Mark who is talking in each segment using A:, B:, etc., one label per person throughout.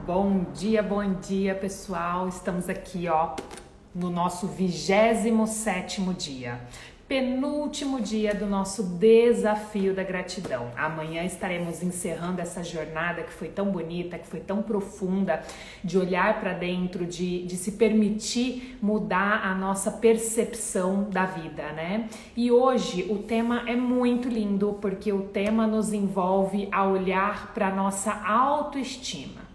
A: Bom dia, pessoal. Estamos aqui, no nosso 27º dia. Penúltimo dia do nosso desafio da gratidão. Amanhã estaremos encerrando essa jornada que foi tão bonita, que foi tão profunda, de olhar para dentro, de se permitir mudar a nossa percepção da vida, né? E hoje o tema é muito lindo, porque o tema nos envolve a olhar para a nossa autoestima.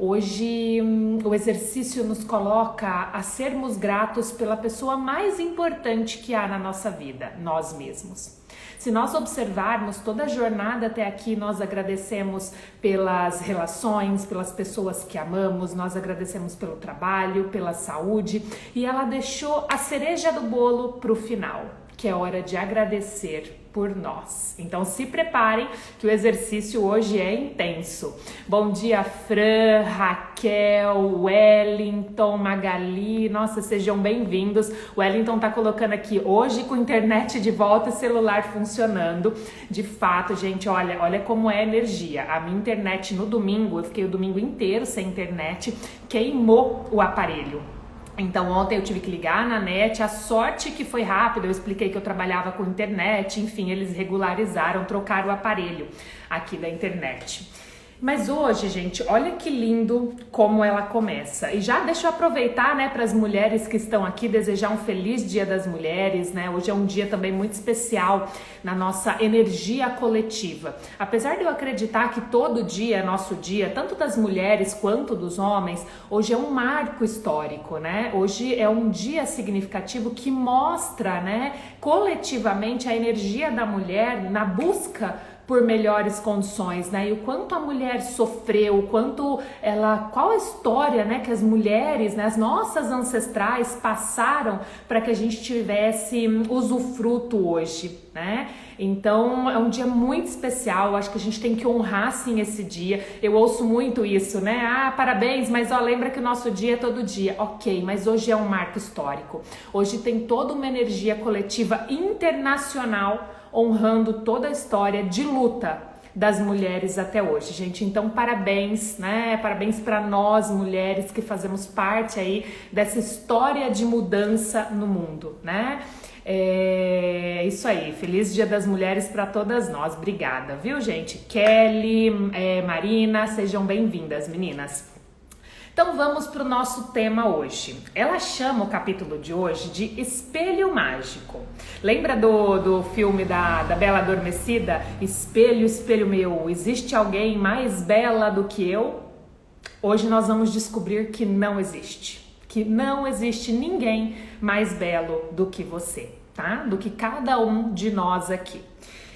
A: Hoje o exercício nos coloca a sermos gratos pela pessoa mais importante que há na nossa vida, nós mesmos. Se nós observarmos toda a jornada até aqui, nós agradecemos pelas relações, pelas pessoas que amamos, nós agradecemos pelo trabalho, pela saúde, e ela deixou a cereja do bolo para o final, que é hora de agradecer por nós. Então se preparem que o exercício hoje é intenso. Bom dia, Fran, Raquel, Wellington, Magali, nossa, sejam bem-vindos. O Wellington tá colocando aqui, hoje com internet de volta e celular funcionando. De fato, gente, olha como é a energia. A minha internet no domingo, eu fiquei o domingo inteiro sem internet, queimou o aparelho. Então ontem eu tive que ligar na net, a sorte que foi rápido, eu expliquei que eu trabalhava com internet, enfim, eles regularizaram, trocaram o aparelho aqui da internet. Mas hoje, gente, olha que lindo como ela começa. E já deixa eu aproveitar, né, para as mulheres que estão aqui, desejar um feliz Dia das Mulheres, né? Hoje é um dia também muito especial na nossa energia coletiva. Apesar de eu acreditar que todo dia é nosso dia, tanto das mulheres quanto dos homens, hoje é um marco histórico, né? Hoje é um dia significativo que mostra, né, coletivamente a energia da mulher na busca por melhores condições, né? E o quanto a mulher sofreu, o quanto qual a história, né, que as mulheres, né, as nossas ancestrais passaram para que a gente tivesse usufruto hoje, né? Então é um dia muito especial, acho que a gente tem que honrar sim esse dia. Eu ouço muito isso, né? Ah, parabéns, mas lembra que o nosso dia é todo dia. Ok, mas hoje é um marco histórico. Hoje tem toda uma energia coletiva internacional honrando toda a história de luta das mulheres até hoje, gente. Então, parabéns, né? Parabéns para nós, mulheres, que fazemos parte aí dessa história de mudança no mundo, né? É isso aí, feliz Dia das Mulheres para todas nós. Obrigada, viu, gente? Kelly, Marina, sejam bem-vindas, meninas. Então vamos para o nosso tema hoje. Ela chama o capítulo de hoje de Espelho Mágico. Lembra do filme da Bela Adormecida? Espelho, espelho meu, existe alguém mais bela do que eu? Hoje nós vamos descobrir que não existe. Que não existe ninguém mais belo do que você, tá? Do que cada um de nós aqui.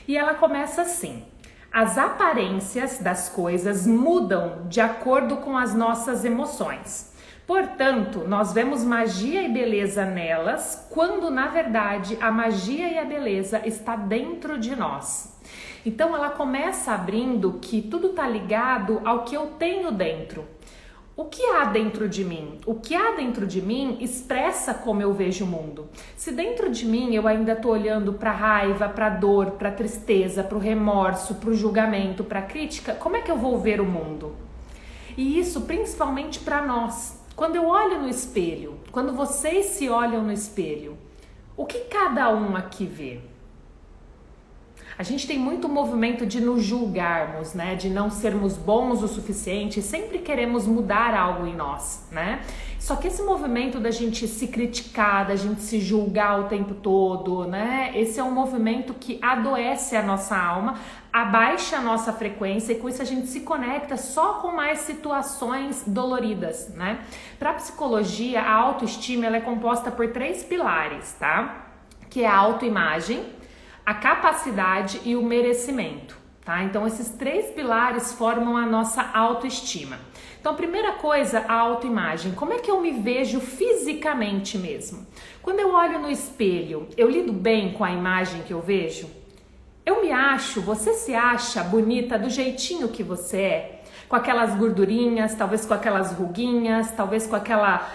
A: E ela começa assim: as aparências das coisas mudam de acordo com as nossas emoções. Portanto, nós vemos magia e beleza nelas, quando na verdade a magia e a beleza está dentro de nós. Então ela começa abrindo que tudo está ligado ao que eu tenho dentro. O que há dentro de mim? O que há dentro de mim expressa como eu vejo o mundo. Se dentro de mim eu ainda estou olhando para a raiva, para a dor, para a tristeza, para o remorso, para o julgamento, para a crítica, como é que eu vou ver o mundo? E isso principalmente para nós. Quando eu olho no espelho, quando vocês se olham no espelho, o que cada um aqui vê? A gente tem muito movimento de nos julgarmos, né? De não sermos bons o suficiente, sempre queremos mudar algo em nós, né? Só que esse movimento da gente se criticar, da gente se julgar o tempo todo, né? Esse é um movimento que adoece a nossa alma, abaixa a nossa frequência e com isso a gente se conecta só com mais situações doloridas, né? Para a psicologia, a autoestima ela é composta por 3 pilares, tá? Que é a autoimagem, a capacidade e o merecimento, tá? Então esses 3 pilares formam a nossa autoestima. Então a primeira coisa, a autoimagem. Como é que eu me vejo fisicamente mesmo? Quando eu olho no espelho, eu lido bem com a imagem que eu vejo? Eu me acho, você se acha bonita do jeitinho que você é? com aquelas gordurinhas, talvez com aquelas ruguinhas, talvez com aquela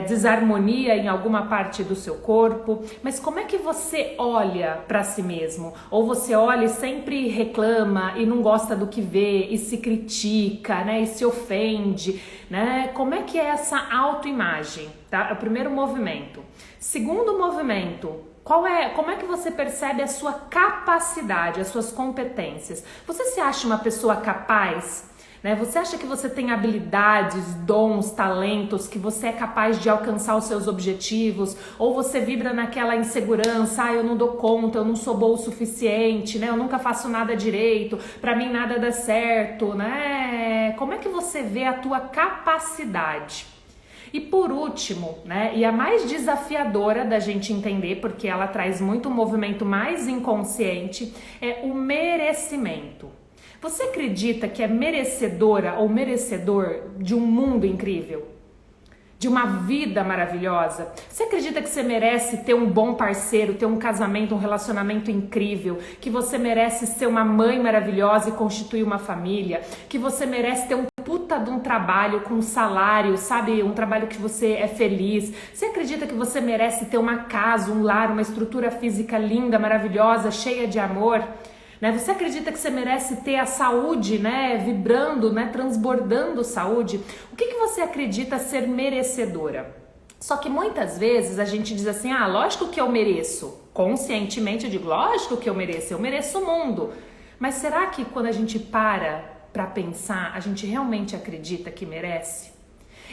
A: desarmonia em alguma parte do seu corpo. Mas como é que você olha para si mesmo? Ou você olha e sempre reclama e não gosta do que vê e se critica, né? E se ofende, né? Como é que é essa autoimagem, tá? É o primeiro movimento. Segundo movimento, como é que você percebe a sua capacidade, as suas competências? Você se acha uma pessoa capaz? Né? Você acha que você tem habilidades, dons, talentos, que você é capaz de alcançar os seus objetivos? Ou você vibra naquela insegurança, eu não dou conta, eu não sou boa o suficiente, né? Eu nunca faço nada direito, pra mim nada dá certo, né? Como é que você vê a tua capacidade? E por último, né, e a mais desafiadora da gente entender, porque ela traz muito um movimento mais inconsciente, é o merecimento. Você acredita que é merecedora ou merecedor de um mundo incrível? De uma vida maravilhosa? Você acredita que você merece ter um bom parceiro, ter um casamento, um relacionamento incrível? Que você merece ser uma mãe maravilhosa e constituir uma família? Que você merece ter um puta de um trabalho com salário, sabe? Um trabalho que você é feliz. Você acredita que você merece ter uma casa, um lar, uma estrutura física linda, maravilhosa, cheia de amor? Né? Você acredita que você merece ter a saúde, né, vibrando, né, transbordando saúde? O que você acredita ser merecedora? Só que muitas vezes a gente diz assim, lógico que eu mereço. Conscientemente eu digo, lógico que eu mereço o mundo. Mas será que quando a gente para pensar, a gente realmente acredita que merece?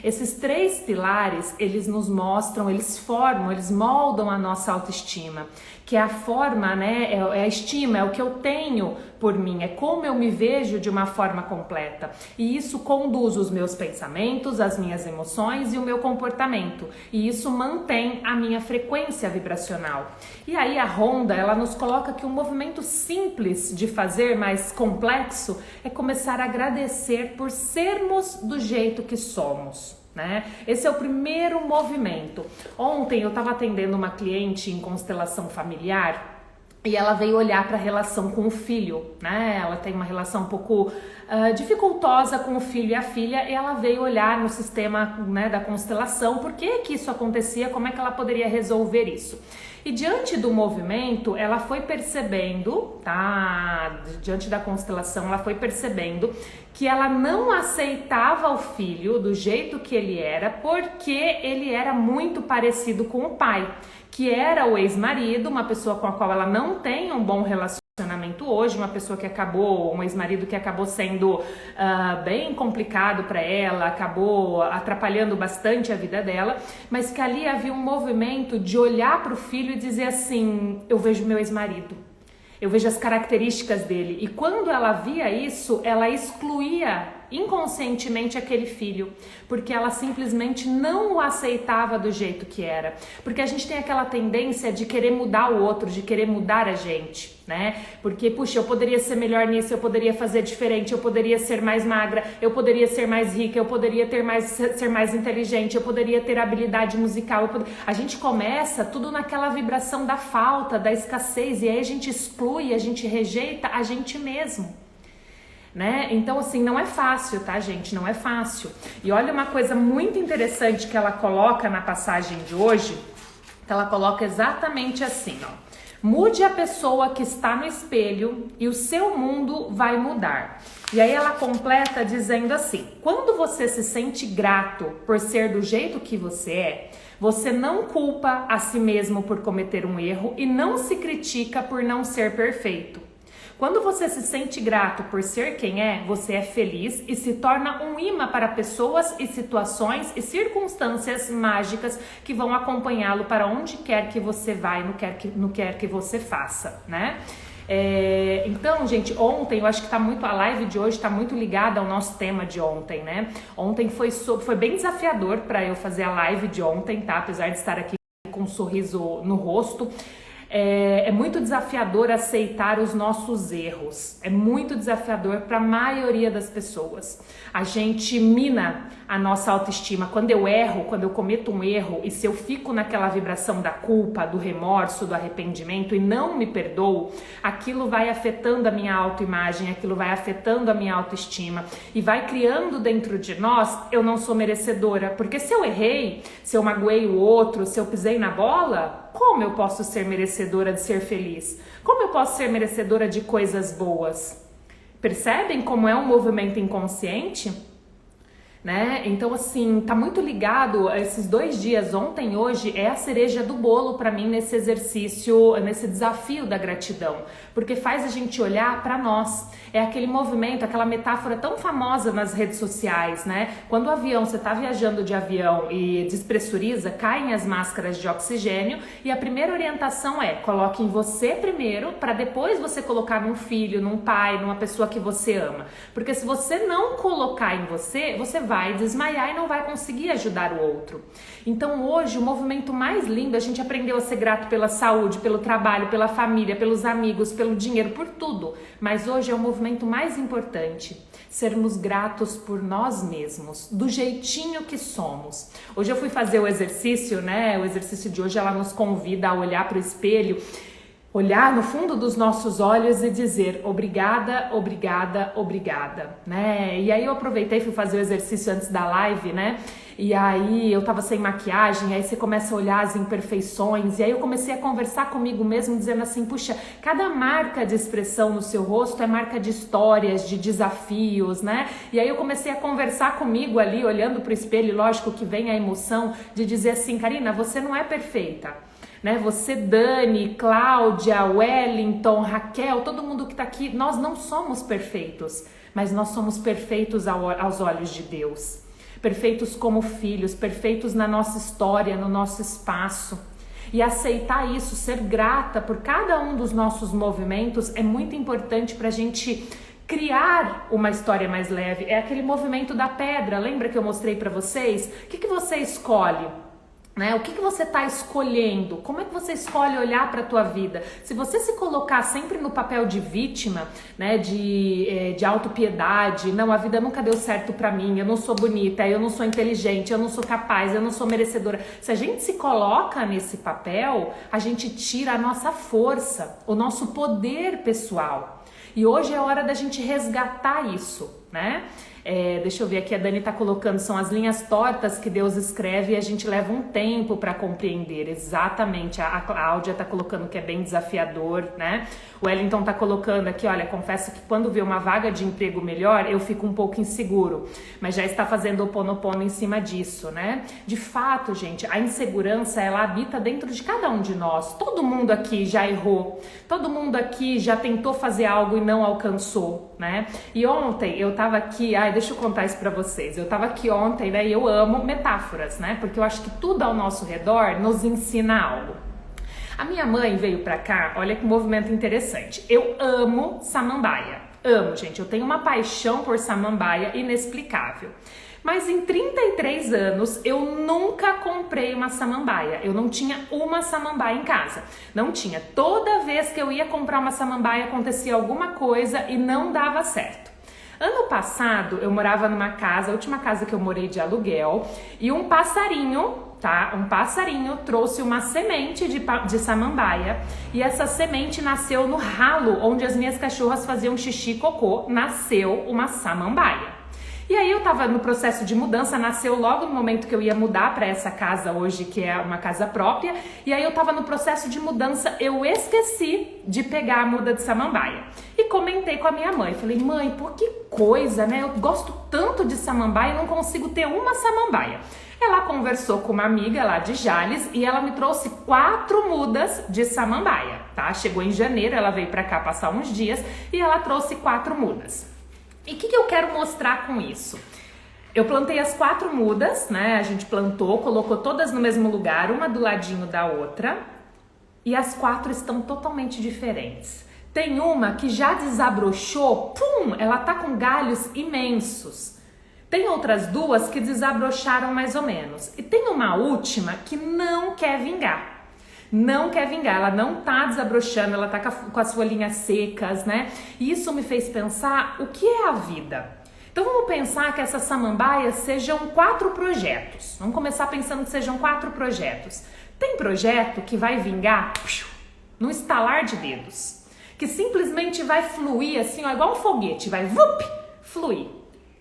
A: Esses três pilares, eles nos mostram, eles formam, eles moldam a nossa autoestima, que é a forma, né, é a estima, é o que eu tenho por mim, é como eu me vejo de uma forma completa. E isso conduz os meus pensamentos, as minhas emoções e o meu comportamento. E isso mantém a minha frequência vibracional. E aí a Rhonda, ela nos coloca que um movimento simples de fazer, mais complexo, é começar a agradecer por sermos do jeito que somos. Né? Esse é o primeiro movimento. Ontem eu estava atendendo uma cliente em constelação familiar e ela veio olhar para a relação com o filho, né? Ela tem uma relação um pouco dificultosa com o filho e a filha, e ela veio olhar no sistema, né, da constelação, por que que isso acontecia, como é que ela poderia resolver isso. E diante do movimento, ela foi percebendo, tá? Diante da constelação, ela foi percebendo que ela não aceitava o filho do jeito que ele era, porque ele era muito parecido com o pai, que era o ex-marido, uma pessoa com a qual ela não tem um bom relacionamento hoje, uma pessoa que acabou, um ex-marido que acabou sendo bem complicado para ela, acabou atrapalhando bastante a vida dela, mas que ali havia um movimento de olhar para o filho e dizer assim, eu vejo meu ex-marido, eu vejo as características dele. E quando ela via isso, ela excluía inconscientemente aquele filho, porque ela simplesmente não o aceitava do jeito que era. Porque a gente tem aquela tendência de querer mudar o outro, de querer mudar a gente, né? Porque, puxa, eu poderia ser melhor nisso, eu poderia fazer diferente, eu poderia ser mais magra, eu poderia ser mais rica, eu poderia ser mais inteligente, eu poderia ter habilidade musical. A gente começa tudo naquela vibração da falta, da escassez, e aí a gente exclui, a gente rejeita a gente mesmo. Né? Então, assim, não é fácil, tá, gente? Não é fácil. E olha uma coisa muito interessante que ela coloca na passagem de hoje, que ela coloca exatamente assim, ó. Mude a pessoa que está no espelho e o seu mundo vai mudar. E aí ela completa dizendo assim, quando você se sente grato por ser do jeito que você não culpa a si mesmo por cometer um erro e não se critica por não ser perfeito. Quando você se sente grato por ser quem é, você é feliz e se torna um imã para pessoas e situações e circunstâncias mágicas que vão acompanhá-lo para onde quer que você vá e no quer que você faça, né? Então, gente, ontem, eu acho que a live de hoje está muito ligada ao nosso tema de ontem, né? Ontem foi bem desafiador para eu fazer a live de ontem, tá? Apesar de estar aqui com um sorriso no rosto. É muito desafiador aceitar os nossos erros. É muito desafiador para a maioria das pessoas. A gente mina a nossa autoestima. Quando eu erro, quando eu cometo um erro, e se eu fico naquela vibração da culpa, do remorso, do arrependimento e não me perdoo, aquilo vai afetando a minha autoimagem, aquilo vai afetando a minha autoestima e vai criando dentro de nós, eu não sou merecedora. Porque se eu errei, se eu magoei o outro, se eu pisei na bola, como eu posso ser merecedora de ser feliz? Como eu posso ser merecedora de coisas boas? Percebem como é um movimento inconsciente? Né? Então, assim, tá muito ligado a esses 2 dias, ontem e hoje, é a cereja do bolo para mim nesse exercício, nesse desafio da gratidão, porque faz a gente olhar para nós. É aquele movimento, aquela metáfora tão famosa nas redes sociais, né? Quando o avião, você tá viajando de avião e despressuriza, caem as máscaras de oxigênio e a primeira orientação é: coloque em você primeiro, para depois você colocar num filho, num pai, numa pessoa que você ama. Porque se você não colocar em você, você vai desmaiar e não vai conseguir ajudar o outro. Então hoje o movimento mais lindo, a gente aprendeu a ser grato pela saúde, pelo trabalho, pela família, pelos amigos, pelo dinheiro, por tudo. Mas hoje é o movimento mais importante, sermos gratos por nós mesmos, do jeitinho que somos. Hoje eu fui fazer o exercício, né? O exercício de hoje ela nos convida a olhar para o espelho, olhar no fundo dos nossos olhos e dizer obrigada, obrigada, obrigada, né? E aí eu aproveitei e fui fazer o exercício antes da live, né? E aí eu tava sem maquiagem, aí você começa a olhar as imperfeições, e aí eu comecei a conversar comigo mesmo, dizendo assim, puxa, cada marca de expressão no seu rosto é marca de histórias, de desafios, né? E aí eu comecei a conversar comigo ali, olhando pro espelho, e lógico que vem a emoção de dizer assim, Karina, você não é perfeita. Né? Você, Dani, Cláudia, Wellington, Raquel, todo mundo que está aqui, nós não somos perfeitos, mas nós somos perfeitos aos olhos de Deus. Perfeitos como filhos, perfeitos na nossa história, no nosso espaço. E aceitar isso, ser grata por cada um dos nossos movimentos é muito importante para a gente criar uma história mais leve. É aquele movimento da pedra, lembra que eu mostrei para vocês? O que você escolhe? Né? O que você está escolhendo? Como é que você escolhe olhar para a tua vida? Se você se colocar sempre no papel de vítima, né, de autopiedade, não, a vida nunca deu certo para mim, eu não sou bonita, eu não sou inteligente, eu não sou capaz, eu não sou merecedora. Se a gente se coloca nesse papel, a gente tira a nossa força, o nosso poder pessoal. E hoje é a hora da gente resgatar isso, né? Deixa eu ver aqui, a Dani tá colocando, são as linhas tortas que Deus escreve e a gente leva um tempo para compreender. Exatamente, a Cláudia tá colocando que é bem desafiador, né? O Wellington tá colocando aqui, olha, confesso que quando vê uma vaga de emprego melhor, eu fico um pouco inseguro, mas já está fazendo o Ho'oponopono em cima disso, né? De fato, gente, a insegurança, ela habita dentro de cada um de nós. Todo mundo aqui já errou, todo mundo aqui já tentou fazer algo e não alcançou, né? E ontem eu tava aqui, deixa eu contar isso pra vocês. Eu tava aqui ontem, né, e eu amo metáforas, né? Porque eu acho que tudo ao nosso redor nos ensina algo. A minha mãe veio pra cá, olha que movimento interessante. Eu amo samambaia. Amo, gente. Eu tenho uma paixão por samambaia inexplicável. Mas em 33 anos eu nunca comprei uma samambaia. Eu não tinha uma samambaia em casa. Não tinha. Toda vez que eu ia comprar uma samambaia acontecia alguma coisa e não dava certo. Ano passado eu morava numa casa, a última casa que eu morei de aluguel, e um passarinho trouxe uma semente de samambaia, e essa semente nasceu no ralo onde as minhas cachorras faziam xixi e cocô, nasceu uma samambaia. E aí eu tava no processo de mudança, nasceu logo no momento que eu ia mudar para essa casa hoje, que é uma casa própria, e aí eu tava no processo de mudança, eu esqueci de pegar a muda de samambaia. E comentei com a minha mãe, falei, mãe, pô, que coisa, né? Eu gosto tanto de samambaia e não consigo ter uma samambaia. Ela conversou com uma amiga lá de Jales e ela me trouxe 4 mudas de samambaia, tá? Chegou em janeiro, ela veio pra cá passar uns dias e ela trouxe 4 mudas. E o que eu quero mostrar com isso? Eu plantei as 4 mudas, né? A gente plantou, colocou todas no mesmo lugar, uma do ladinho da outra, e as 4 estão totalmente diferentes. Tem uma que já desabrochou, ela tá com galhos imensos. Tem outras 2 que desabrocharam mais ou menos. E tem uma última que não quer vingar. não quer vingar, ela não tá desabrochando, ela tá com as folhinhas secas, né? E isso me fez pensar o que é a vida. Então vamos pensar que essas samambaias sejam 4 projetos. Vamos começar pensando que sejam 4 projetos. Tem projeto que vai vingar no estalar de dedos, que simplesmente vai fluir assim, ó, igual um foguete, vai fluir.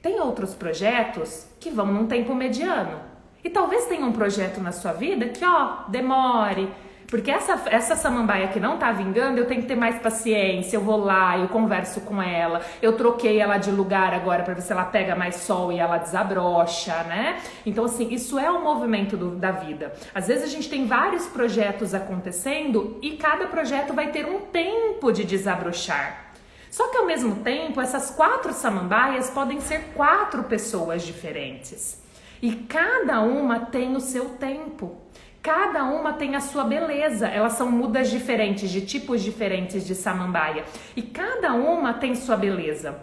A: Tem outros projetos que vão num tempo mediano. E talvez tenha um projeto na sua vida que, ó, demore. Porque essa samambaia que não tá vingando, eu tenho que ter mais paciência, eu vou lá, eu converso com ela, eu troquei ela de lugar agora para ver se ela pega mais sol e ela desabrocha, né? Então, assim, isso é o movimento da vida. Às vezes a gente tem vários projetos acontecendo e cada projeto vai ter um tempo de desabrochar. Só que ao mesmo tempo, essas 4 samambaias podem ser 4 pessoas diferentes. E cada uma tem o seu tempo. Cada uma tem a sua beleza, elas são mudas diferentes, de tipos diferentes de samambaia. E cada uma tem sua beleza.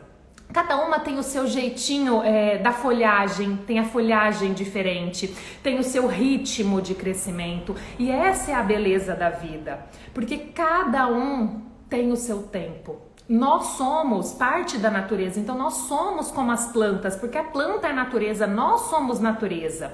A: Cada uma tem o seu jeitinho da folhagem, tem a folhagem diferente, tem o seu ritmo de crescimento. E essa é a beleza da vida, porque cada um tem o seu tempo. Nós somos parte da natureza, então nós somos como as plantas, porque a planta é natureza, nós somos natureza.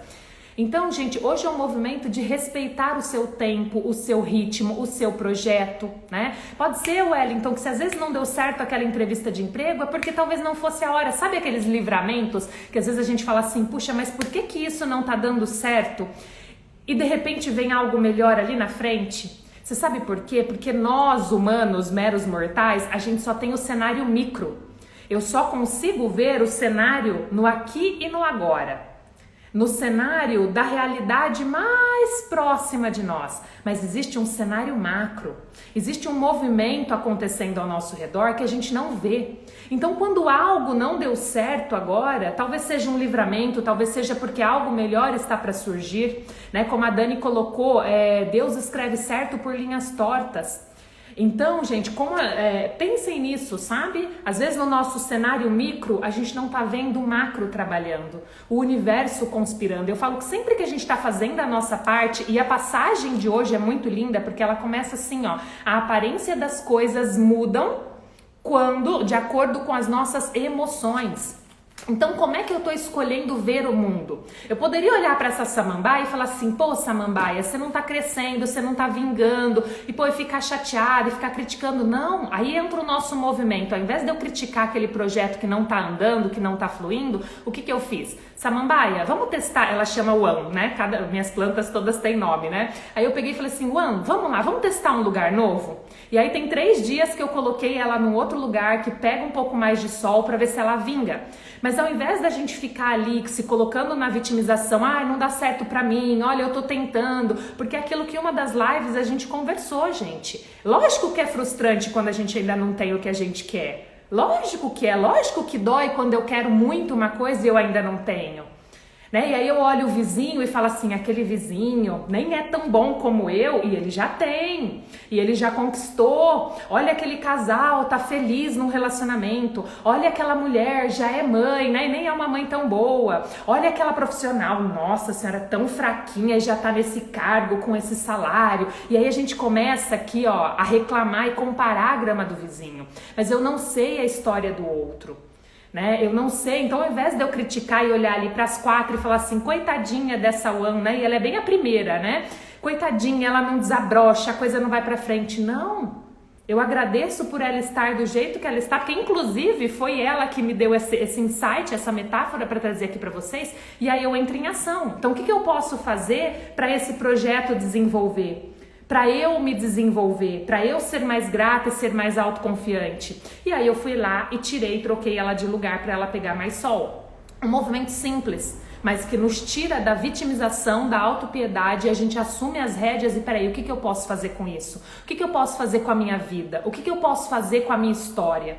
A: Então, gente, hoje é um movimento de respeitar o seu tempo, o seu ritmo, o seu projeto, né? Pode ser, Wellington, que se às vezes não deu certo aquela entrevista de emprego, é porque talvez não fosse a hora. Sabe aqueles livramentos que às vezes a gente fala assim, puxa, mas por que isso não tá dando certo? E de repente vem algo melhor ali na frente? Você sabe por quê? Porque nós, humanos, meros mortais, a gente só tem o cenário micro. Eu só consigo ver o cenário no aqui e no agora. No cenário da realidade mais próxima de nós, mas existe um cenário macro, existe um movimento acontecendo ao nosso redor que a gente não vê. Então, quando algo não deu certo agora, talvez seja um livramento, talvez seja porque algo melhor está para surgir, né? Como a Dani colocou, Deus escreve certo por linhas tortas. Então, gente, pensem nisso, sabe? Às vezes no nosso cenário micro, a gente não tá vendo o macro trabalhando, o universo conspirando. Eu falo que sempre que a gente tá fazendo a nossa parte, e a passagem de hoje é muito linda, porque ela começa assim, ó, a aparência das coisas mudam de acordo com as nossas emoções. Então, como é que eu tô escolhendo ver o mundo? Eu poderia olhar para essa samambaia e falar assim, pô, samambaia, você não tá crescendo, você não tá vingando, e pô, ficar chateada e ficar criticando. Não, aí entra o nosso movimento. Ao invés de eu criticar aquele projeto que não tá andando, que não tá fluindo, o que eu fiz? Samambaia, vamos testar, ela chama One, né? Minhas plantas todas têm nome, né? Aí eu peguei e falei assim, One, vamos lá, vamos testar um lugar novo? E aí tem 3 dias que eu coloquei ela num outro lugar que pega um pouco mais de sol para ver se ela vinga. Mas ao invés da gente ficar ali se colocando na vitimização, não dá certo pra mim, olha, eu tô tentando, porque é aquilo que uma das lives a gente conversou, gente. Lógico que é frustrante quando a gente ainda não tem o que a gente quer. Lógico que dói quando eu quero muito uma coisa e eu ainda não tenho. Né? E aí eu olho o vizinho e falo assim, aquele vizinho nem é tão bom como eu e ele já tem, e ele já conquistou, olha aquele casal, tá feliz num relacionamento, olha aquela mulher, já é mãe, né? E nem é uma mãe tão boa, olha aquela profissional, nossa senhora, tão fraquinha e já tá nesse cargo com esse salário, e aí a gente começa aqui, ó, a reclamar e comparar a grama do vizinho, mas eu não sei a história do outro. Né? Eu não sei, então ao invés de eu criticar e olhar ali para as 4 e falar assim, coitadinha dessa One, né? E ela é bem a primeira, né? Coitadinha, ela não desabrocha, a coisa não vai para frente. Não, eu agradeço por ela estar do jeito que ela está, porque inclusive foi ela que me deu esse insight, essa metáfora para trazer aqui para vocês, e aí eu entro em ação. Então o que eu posso fazer para esse projeto desenvolver? Para eu me desenvolver, para eu ser mais grata e ser mais autoconfiante. E aí eu fui lá e troquei ela de lugar para ela pegar mais sol. Um movimento simples, mas que nos tira da vitimização, da autopiedade, e a gente assume as rédeas e peraí, o que eu posso fazer com isso? O que eu posso fazer com a minha vida? O que eu posso fazer com a minha história?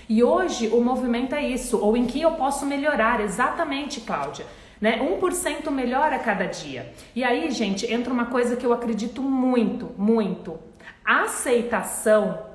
A: E hoje o movimento é isso, ou em que eu posso melhorar, exatamente, Cláudia. Né? 1% melhor a cada dia. E aí, gente, entra uma coisa que eu acredito muito, muito. A aceitação,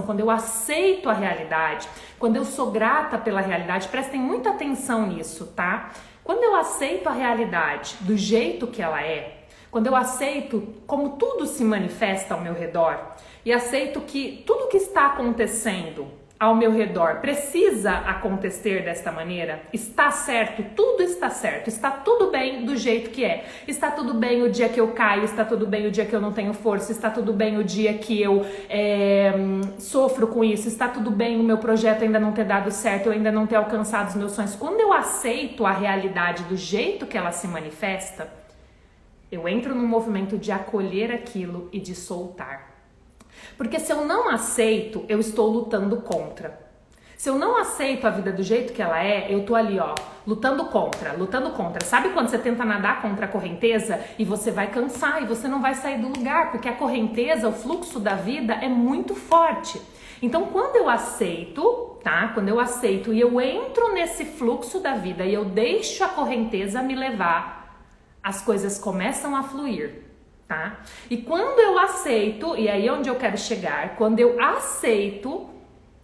A: quando eu aceito a realidade, quando eu sou grata pela realidade, prestem muita atenção nisso, tá? Quando eu aceito a realidade do jeito que ela é, Quando eu aceito como tudo se manifesta ao meu redor e aceito que tudo que está acontecendo ao meu redor precisa acontecer desta maneira, está certo, tudo está tudo bem do jeito que é, está tudo bem o dia que eu caio, está tudo bem o dia que eu não tenho força, está tudo bem o dia que eu sofro com isso, está tudo bem o meu projeto ainda não ter dado certo, eu ainda não ter alcançado os meus sonhos. Quando eu aceito a realidade do jeito que ela se manifesta, eu entro num movimento de acolher aquilo e de soltar. Porque se eu não aceito, eu estou lutando contra. Se eu não aceito a vida do jeito que ela é, eu tô ali, ó, lutando contra. Sabe quando você tenta nadar contra a correnteza e você vai cansar e você não vai sair do lugar, porque a correnteza, o fluxo da vida é muito forte. Então, quando eu aceito, tá? Quando eu aceito e eu entro nesse fluxo da vida e eu deixo a correnteza me levar, as coisas começam a fluir. Tá? E quando eu aceito, e aí é onde eu quero chegar, quando eu aceito,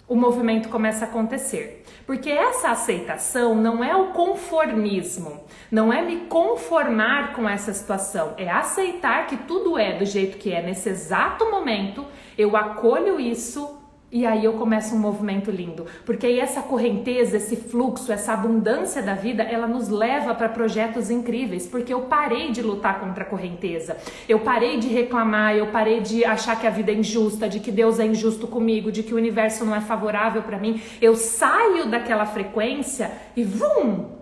A: o movimento começa a acontecer. Porque essa aceitação não é o conformismo, não é me conformar com essa situação, é aceitar que tudo é do jeito que é nesse exato momento, eu acolho isso. E aí eu começo um movimento lindo, porque aí essa correnteza, esse fluxo, essa abundância da vida, ela nos leva para projetos incríveis, porque eu parei de lutar contra a correnteza, eu parei de reclamar, eu parei de achar que a vida é injusta, de que Deus é injusto comigo, de que o universo não é favorável para mim. Eu saio daquela frequência e vum!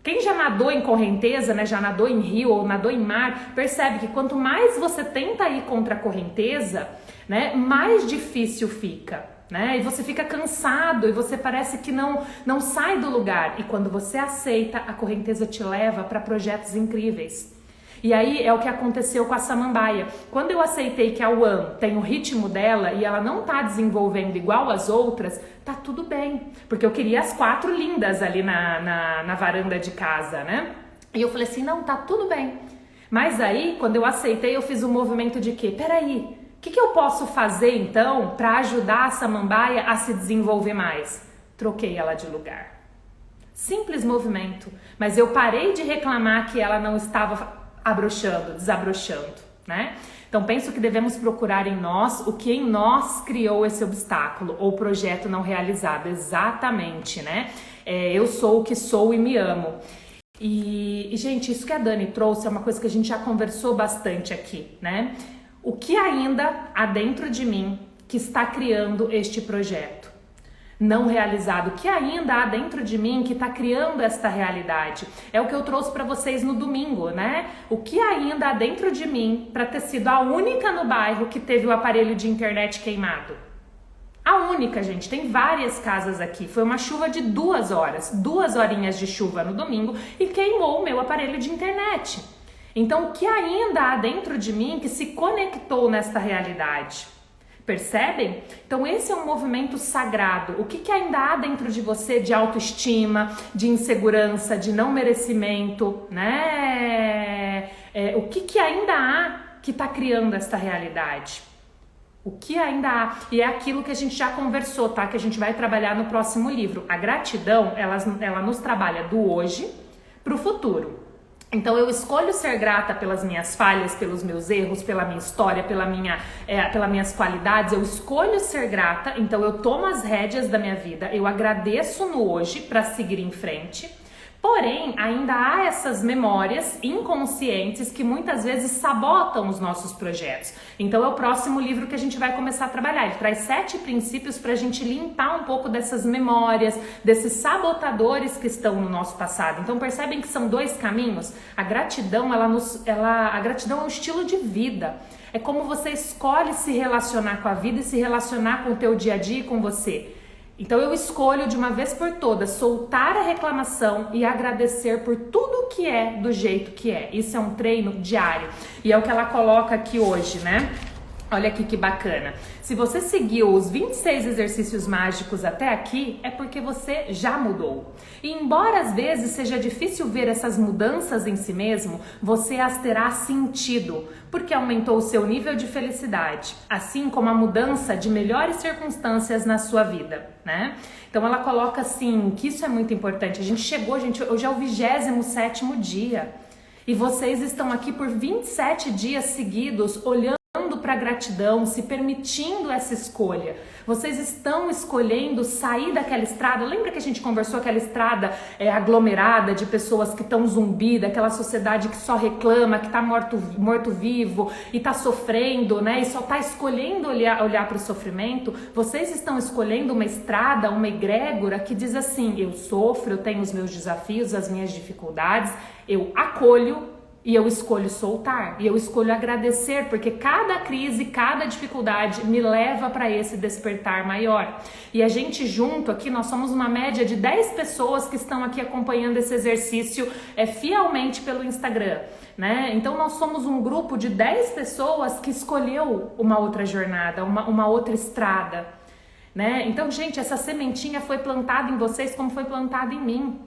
A: Quem já nadou em correnteza, né, já nadou em rio ou nadou em mar, percebe que quanto mais você tenta ir contra a correnteza, né, mais difícil fica. Né? E você fica cansado e você parece que não sai do lugar. E quando você aceita, a correnteza te leva para projetos incríveis. E aí é o que aconteceu com a Samambaia. Quando eu aceitei que a One tem o ritmo dela e ela não tá desenvolvendo igual as outras, tá tudo bem. Porque eu queria as 4 lindas ali na varanda de casa, né? E eu falei assim, não, tá tudo bem. Mas aí, quando eu aceitei, eu fiz um movimento de quê? Peraí, o que eu posso fazer então para ajudar a Samambaia a se desenvolver mais? Troquei ela de lugar. Simples movimento, mas eu parei de reclamar que ela não estava desabrochando, né? Então penso que devemos procurar em nós o que em nós criou esse obstáculo ou projeto não realizado, exatamente, né? Eu sou o que sou e me amo. E gente, isso que a Dani trouxe é uma coisa que a gente já conversou bastante aqui, né? O que ainda há dentro de mim que está criando este projeto não realizado? O que ainda há dentro de mim que está criando esta realidade? É o que eu trouxe para vocês no domingo, né? O que ainda há dentro de mim para ter sido a única no bairro que teve o aparelho de internet queimado? A única, gente. Tem várias casas aqui. Foi uma chuva de 2 horas, 2 horinhas de chuva no domingo e queimou o meu aparelho de internet. Então, o que ainda há dentro de mim que se conectou nesta realidade? Percebem? Então, esse é um movimento sagrado. O que ainda há dentro de você de autoestima, de insegurança, de não merecimento, né? O que ainda há que está criando esta realidade? O que ainda há? E é aquilo que a gente já conversou, tá? Que a gente vai trabalhar no próximo livro. A gratidão, ela nos trabalha do hoje para o futuro. Então eu escolho ser grata pelas minhas falhas, pelos meus erros, pela minha história, pelas minhas qualidades. Eu escolho ser grata, então eu tomo as rédeas da minha vida, eu agradeço no hoje para seguir em frente. Porém, ainda há essas memórias inconscientes que muitas vezes sabotam os nossos projetos. Então é o próximo livro que a gente vai começar a trabalhar. Ele traz 7 princípios para a gente limpar um pouco dessas memórias, desses sabotadores que estão no nosso passado. Então percebem que são 2 caminhos? A gratidão, a gratidão é um estilo de vida. É como você escolhe se relacionar com a vida e se relacionar com o teu dia a dia e com você. Então eu escolho de uma vez por todas soltar a reclamação e agradecer por tudo que é do jeito que é. Isso é um treino diário e é o que ela coloca aqui hoje, né? Olha aqui que bacana. Se você seguiu os 26 exercícios mágicos até aqui, é porque você já mudou. E embora às vezes seja difícil ver essas mudanças em si mesmo, você as terá sentido, porque aumentou o seu nível de felicidade, assim como a mudança de melhores circunstâncias na sua vida, né? Então ela coloca assim, que isso é muito importante. Hoje é o 27º dia. E vocês estão aqui por 27 dias seguidos, olhando para a gratidão, se permitindo essa escolha. Vocês estão escolhendo sair daquela estrada. Lembra que a gente conversou aquela estrada aglomerada de pessoas que estão zumbi, daquela sociedade que só reclama, que está morto-vivo e está sofrendo, né? E só está escolhendo olhar para o sofrimento. Vocês estão escolhendo uma estrada, uma egrégora que diz assim: eu sofro, eu tenho os meus desafios, as minhas dificuldades, eu acolho, e eu escolho soltar, e eu escolho agradecer, porque cada crise, cada dificuldade me leva para esse despertar maior. E a gente junto aqui, nós somos uma média de 10 pessoas que estão aqui acompanhando esse exercício fielmente pelo Instagram, né? Então nós somos um grupo de 10 pessoas que escolheu uma outra jornada, uma outra estrada, né? Então, gente, essa sementinha foi plantada em vocês como foi plantada em mim.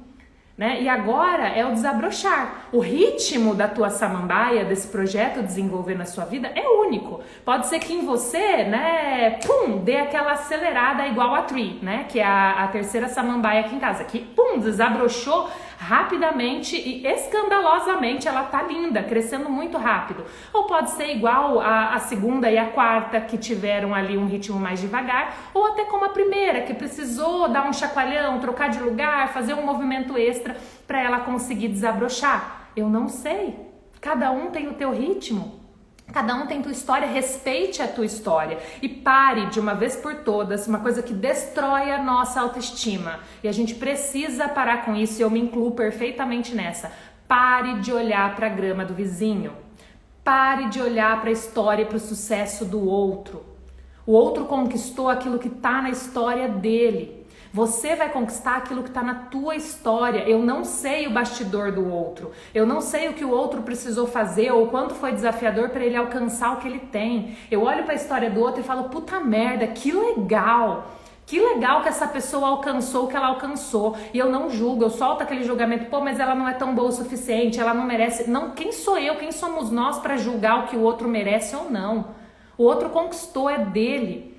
A: Né? E agora é o desabrochar. O ritmo da tua samambaia, desse projeto desenvolver na sua vida, é único. Pode ser que em você, né, dê aquela acelerada igual a Tree, né, que é a terceira samambaia aqui em casa, que desabrochou rapidamente e escandalosamente. Ela tá linda, crescendo muito rápido. Ou pode ser igual a segunda e a quarta, que tiveram ali um ritmo mais devagar, ou até como a primeira, que precisou dar um chacoalhão, trocar de lugar, fazer um movimento extra para ela conseguir desabrochar. Eu não sei. Cada um tem o teu ritmo. Cada um tem tua história, respeite a tua história e pare de uma vez por todas, uma coisa que destrói a nossa autoestima. E a gente precisa parar com isso, e eu me incluo perfeitamente nessa. Pare de olhar para a grama do vizinho. Pare de olhar para a história e para o sucesso do outro. O outro conquistou aquilo que está na história dele. Você vai conquistar aquilo que está na tua história. Eu não sei o bastidor do outro. Eu não sei o que o outro precisou fazer ou quanto foi desafiador para ele alcançar o que ele tem. Eu olho para a história do outro e falo: puta merda, que legal. Que legal que essa pessoa alcançou o que ela alcançou. E eu não julgo, eu solto aquele julgamento: pô, mas ela não é tão boa o suficiente, ela não merece. Não, quem sou eu, quem somos nós para julgar o que o outro merece ou não? O outro conquistou, é dele.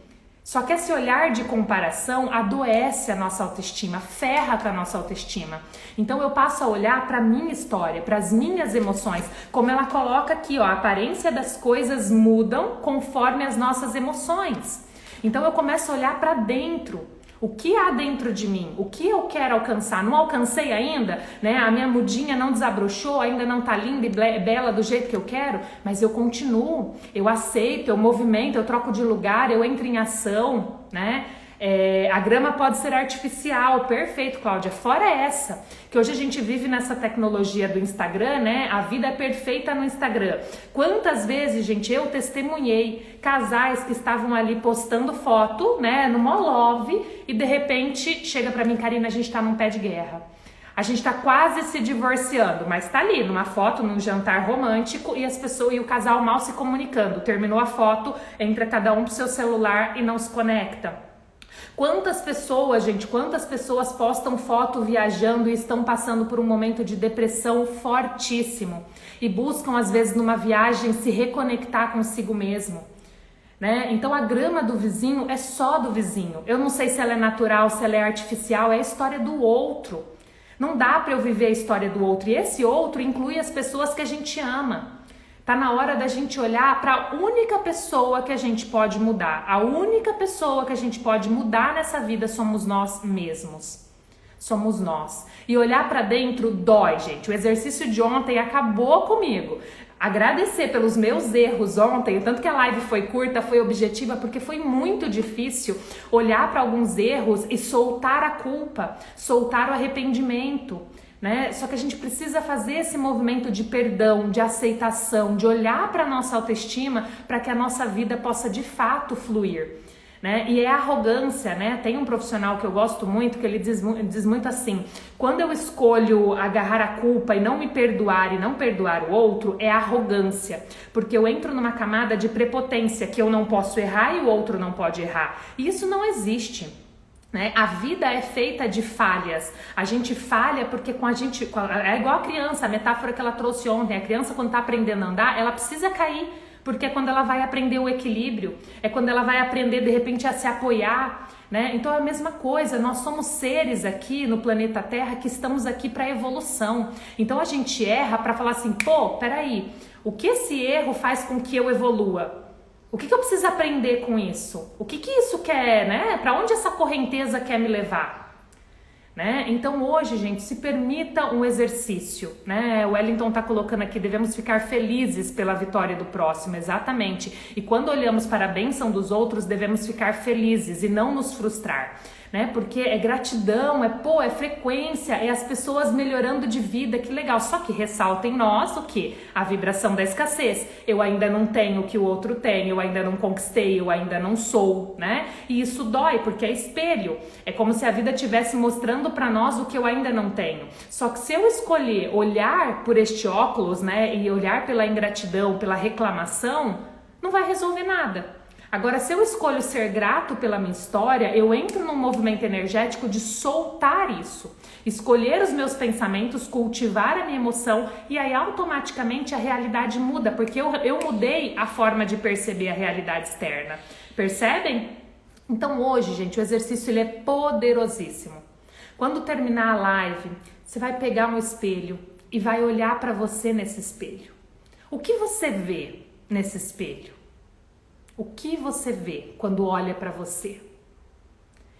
A: Só que esse olhar de comparação adoece a nossa autoestima, ferra com a nossa autoestima. Então eu passo a olhar para a minha história, para as minhas emoções. Como ela coloca aqui, ó, a aparência das coisas mudam conforme as nossas emoções. Então eu começo a olhar para dentro. O que há dentro de mim? O que eu quero alcançar? Não alcancei ainda, né? A minha mudinha não desabrochou, ainda não tá linda e bela do jeito que eu quero, mas eu continuo, eu aceito, eu movimento, eu troco de lugar, eu entro em ação, né? A grama pode ser artificial, perfeito, Cláudia. Fora essa, que hoje a gente vive nessa tecnologia do Instagram, né? A vida é perfeita no Instagram. Quantas vezes, gente, eu testemunhei casais que estavam ali postando foto, né? No mó love, e de repente chega pra mim: Karina, a gente tá num pé de guerra. A gente tá quase se divorciando, mas tá ali numa foto, num jantar romântico, e as pessoas e o casal mal se comunicando. Terminou a foto, entra cada um pro seu celular e não se conecta. Quantas pessoas, gente, quantas pessoas postam foto viajando e estão passando por um momento de depressão fortíssimo e buscam às vezes numa viagem se reconectar consigo mesmo, né? Então a grama do vizinho é só do vizinho. Eu não sei se ela é natural, se ela é artificial, é a história do outro. Não dá para eu viver a história do outro, e esse outro inclui as pessoas que a gente ama. Tá na hora da gente olhar para a única pessoa que a gente pode mudar. A única pessoa que a gente pode mudar nessa vida somos nós mesmos. Somos nós. E olhar para dentro dói, gente. O exercício de ontem acabou comigo. Agradecer pelos meus erros ontem, tanto que a live foi curta, foi objetiva, porque foi muito difícil olhar para alguns erros e soltar a culpa, soltar o arrependimento. Né? Só que a gente precisa fazer esse movimento de perdão, de aceitação, de olhar para a nossa autoestima para que a nossa vida possa de fato fluir. Né? E é a arrogância, né? Tem um profissional que eu gosto muito, que ele diz muito assim: quando eu escolho agarrar a culpa e não me perdoar e não perdoar o outro, é arrogância, porque eu entro numa camada de prepotência, que eu não posso errar e o outro não pode errar. E isso não existe. Né? A vida é feita de falhas. A gente falha porque é igual a criança, a metáfora que ela trouxe ontem. A criança, quando está aprendendo a andar, ela precisa cair porque é quando ela vai aprender o equilíbrio, é quando ela vai aprender de repente a se apoiar, né? Então é a mesma coisa, nós somos seres aqui no planeta Terra que estamos aqui para evolução. Então a gente erra para falar assim, pô, peraí, o que esse erro faz com que eu evolua? O que eu preciso aprender com isso? O que isso quer, né? Para onde essa correnteza quer me levar? Né? Então hoje, gente, se permita um exercício, né? O Wellington tá colocando aqui, devemos ficar felizes pela vitória do próximo, exatamente. E quando olhamos para a bênção dos outros, devemos ficar felizes e não nos frustrar, né? Porque é gratidão, é frequência, é as pessoas melhorando de vida, que legal. Só que ressalta em nós o quê? A vibração da escassez. Eu ainda não tenho o que o outro tem, eu ainda não conquistei, eu ainda não sou, né? E isso dói, porque é espelho. É como se a vida estivesse mostrando para nós o que eu ainda não tenho. Só que se eu escolher olhar por este óculos, né, e olhar pela ingratidão, pela reclamação, não vai resolver nada. Agora, se eu escolho ser grato pela minha história, eu entro num movimento energético de soltar isso. Escolher os meus pensamentos, cultivar a minha emoção e aí automaticamente a realidade muda, porque eu mudei a forma de perceber a realidade externa. Percebem? Então hoje, gente, o exercício ele é poderosíssimo. Quando terminar a live, você vai pegar um espelho e vai olhar para você nesse espelho. O que você vê nesse espelho? O que você vê quando olha para você?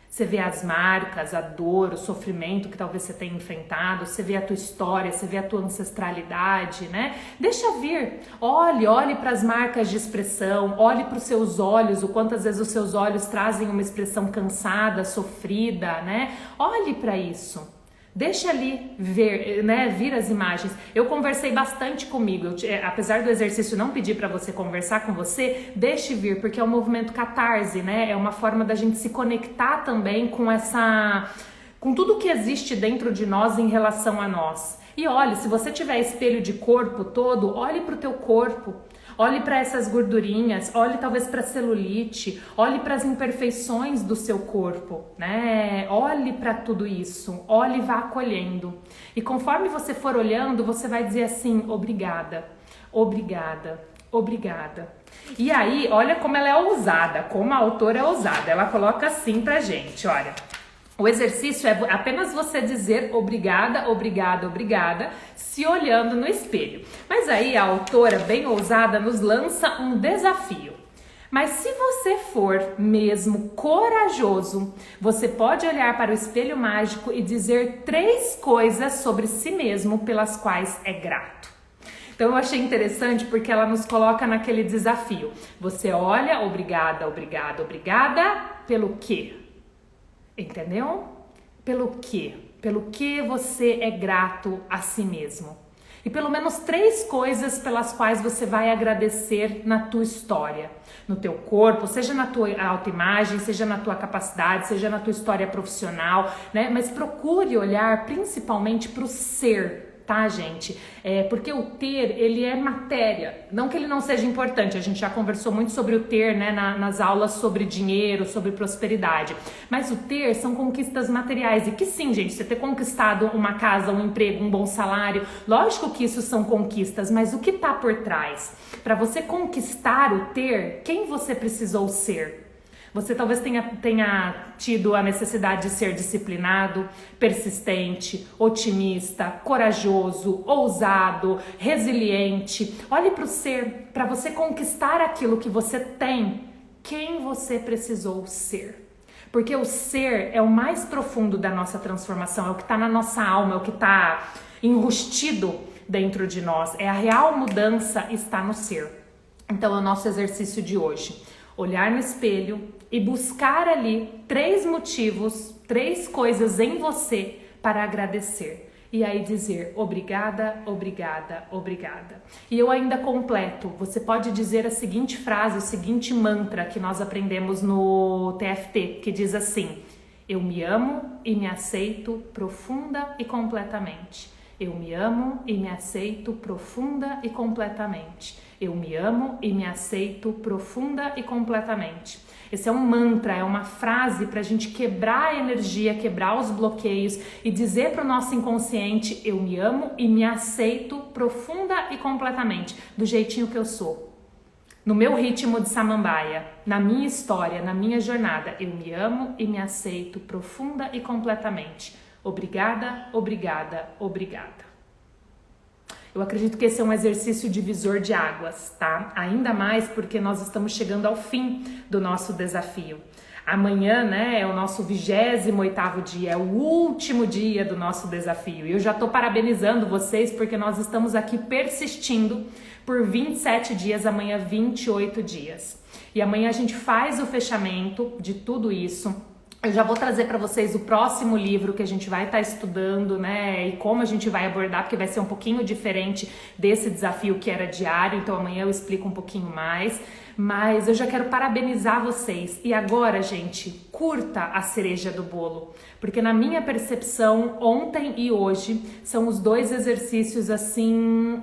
A: Você vê as marcas, a dor, o sofrimento que talvez você tenha enfrentado, você vê a tua história, você vê a tua ancestralidade, né? Deixa vir, olhe para as marcas de expressão, olhe para os seus olhos, o quantas vezes os seus olhos trazem uma expressão cansada, sofrida, né? Olhe para isso. Deixa ali ver, né, vir as imagens. Eu conversei bastante comigo, apesar do exercício não pedir para você conversar com você, deixe vir, porque é um movimento catarse, né? É uma forma da gente se conectar também com tudo que existe dentro de nós em relação a nós. E olhe, se você tiver espelho de corpo todo, olhe para o teu corpo. Olhe para essas gordurinhas, olhe talvez para a celulite, olhe para as imperfeições do seu corpo, né? Olhe para tudo isso, olhe e vá acolhendo. E conforme você for olhando, você vai dizer assim, obrigada, obrigada, obrigada. E aí, olha como ela é ousada, como a autora é ousada. Ela coloca assim pra gente, olha. O exercício é apenas você dizer obrigada, obrigada, obrigada, se olhando no espelho. Mas aí a autora, bem ousada, nos lança um desafio. Mas se você for mesmo corajoso, você pode olhar para o espelho mágico e dizer 3 coisas sobre si mesmo pelas quais é grato. Então eu achei interessante porque ela nos coloca naquele desafio. Você olha, obrigada, obrigada, obrigada, pelo quê? Entendeu? Pelo quê? Pelo que você é grato a si mesmo. E pelo menos 3 coisas pelas quais você vai agradecer na tua história, no teu corpo, seja na tua autoimagem, seja na tua capacidade, seja na tua história profissional, né? Mas procure olhar principalmente para o ser, tá, gente? Porque o ter, ele é matéria. Não que ele não seja importante, a gente já conversou muito sobre o ter, né, nas aulas sobre dinheiro, sobre prosperidade. Mas o ter são conquistas materiais. E que sim, gente, você ter conquistado uma casa, um emprego, um bom salário, lógico que isso são conquistas, mas o que tá por trás? Para você conquistar o ter, quem você precisou ser? Você talvez tenha tido a necessidade de ser disciplinado, persistente, otimista, corajoso, ousado, resiliente. Olhe para o ser, para você conquistar aquilo que você tem, quem você precisou ser. Porque o ser é o mais profundo da nossa transformação, é o que está na nossa alma, é o que está enrustido dentro de nós. É a real mudança está no ser. Então é o nosso exercício de hoje. Olhar no espelho e buscar ali 3 motivos, 3 coisas em você para agradecer. E aí dizer obrigada, obrigada, obrigada. E eu ainda completo, você pode dizer a seguinte frase, o seguinte mantra que nós aprendemos no TFT, que diz assim: eu me amo e me aceito profunda e completamente. Eu me amo e me aceito profunda e completamente. Eu me amo e me aceito profunda e completamente. Esse é um mantra, é uma frase para a gente quebrar a energia, quebrar os bloqueios e dizer para o nosso inconsciente: eu me amo e me aceito profunda e completamente, do jeitinho que eu sou. no meu ritmo de samambaia, na minha história, na minha jornada. Eu me amo e me aceito profunda e completamente. Obrigada, obrigada, obrigada. Eu acredito que esse é um exercício divisor de águas, tá? Ainda mais porque nós estamos chegando ao fim do nosso desafio. Amanhã, né, é o nosso 28º dia, é o último dia do nosso desafio. E eu já tô parabenizando vocês porque nós estamos aqui persistindo por 27 dias, amanhã 28 dias. E amanhã a gente faz o fechamento de tudo isso. Eu já vou trazer para vocês o próximo livro que a gente vai estar estudando, né? E como a gente vai abordar, porque vai ser um pouquinho diferente desse desafio que era diário. Então amanhã eu explico um pouquinho mais. Mas eu já quero parabenizar vocês. E agora, gente, curta a cereja do bolo. Porque na minha percepção, ontem e hoje são os 2 exercícios assim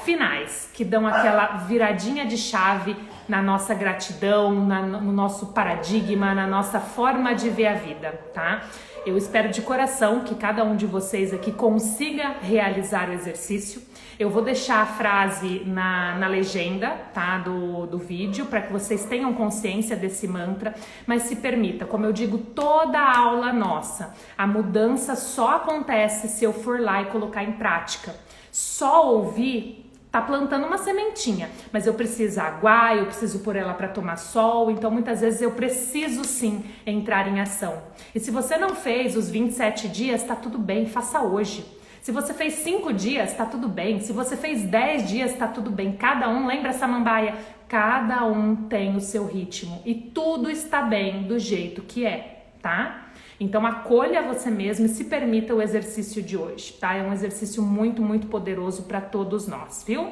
A: finais, que dão aquela viradinha de chave na nossa gratidão, no nosso paradigma, na nossa forma de ver a vida, tá? Eu espero de coração que cada um de vocês aqui consiga realizar o exercício. Eu vou deixar a frase na legenda, tá, do vídeo, para que vocês tenham consciência desse mantra, mas se permita, como eu digo, toda aula nossa, a mudança só acontece se eu for lá e colocar em prática. Só ouvir tá plantando uma sementinha, mas eu preciso aguar, eu preciso pôr ela para tomar sol, então muitas vezes eu preciso sim entrar em ação. E se você não fez os 27 dias, tá tudo bem, faça hoje. Se você fez 5 dias, tá tudo bem. Se você fez 10 dias, tá tudo bem. Cada um, lembra samambaia? Cada um tem o seu ritmo e tudo está bem do jeito que é, tá? Então acolha você mesmo e se permita o exercício de hoje, tá? É um exercício muito, muito poderoso para todos nós, viu?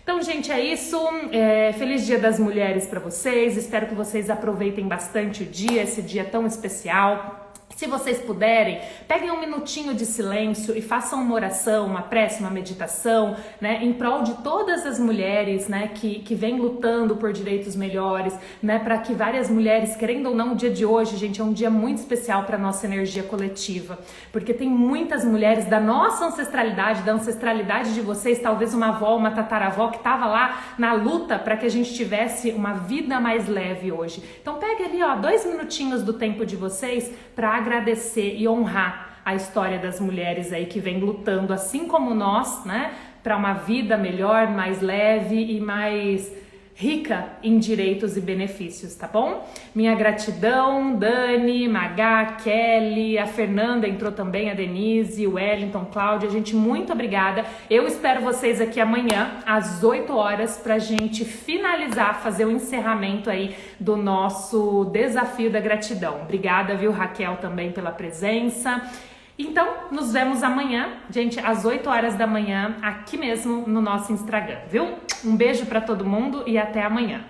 A: Então, gente, é isso. Feliz Dia das Mulheres para vocês. Espero que vocês aproveitem bastante o dia, esse dia tão especial. Se vocês puderem, peguem um minutinho de silêncio e façam uma oração, uma prece, uma meditação, né, em prol de todas as mulheres, né, que vêm lutando por direitos melhores, né, para que várias mulheres, querendo ou não, o dia de hoje, gente, é um dia muito especial para nossa energia coletiva, porque tem muitas mulheres da nossa ancestralidade, da ancestralidade de vocês, talvez uma avó, uma tataravó que estava lá na luta para que a gente tivesse uma vida mais leve hoje. Então pegue ali, ó, 2 minutinhos do tempo de vocês para agradecer e honrar a história das mulheres aí que vem lutando, assim como nós, né, para uma vida melhor, mais leve e mais rica em direitos e benefícios, tá bom? Minha gratidão, Dani, Magá, Kelly, a Fernanda entrou também, a Denise, o Wellington, Cláudia, gente, muito obrigada. Eu espero vocês aqui amanhã, às 8 horas, pra gente finalizar, fazer o encerramento aí do nosso desafio da gratidão. Obrigada, viu, Raquel, também pela presença. Então, nos vemos amanhã, gente, às 8 horas da manhã, aqui mesmo no nosso Instagram, viu? Um beijo para todo mundo e até amanhã.